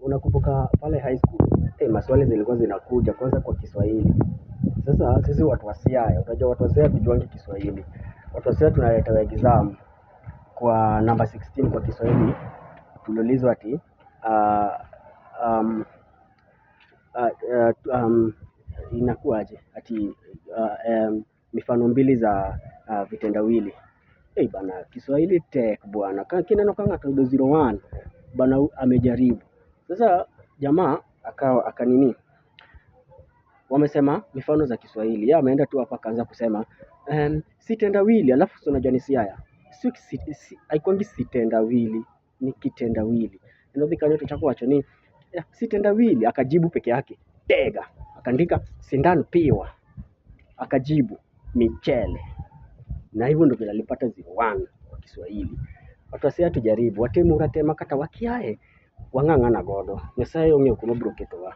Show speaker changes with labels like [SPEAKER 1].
[SPEAKER 1] unakumbuka pale high school maswali zilikuwa zinakuja kwanza kwa Kiswahili. Sasa sisi watu wa Siaya, unajua watu wa Siaya tujuangi Kiswahili. Watu wa Siaya tunaleta exam kwa number 16 kwa Kiswahili. Tuliulizwa ati inakuaje ati mifano mbili za vitendawili. Bana Kiswahili tech bwana. Kineno kama 01 bana amejaribu. Sasa jamaa akanini wamesema mifano za Kiswahili. Yeye ameenda tu hapa akaanza kusema si tendawili, alafu unajua ni Siaya. Haikuangi si tendawili, ni kitendawili. Ndio vikanyoto chako wacho ni si tendawili, akajibu peke yake. Tega, akaandika sindano piwa. Akajibu michele. Na hivyo ndio nilipata 01 kwa Kiswahili. Watu wa Siaya tujaribu, watemu uratema kata wakiae wang'ang'ana godo. Nyasaye ong'e kuma bro ketowa.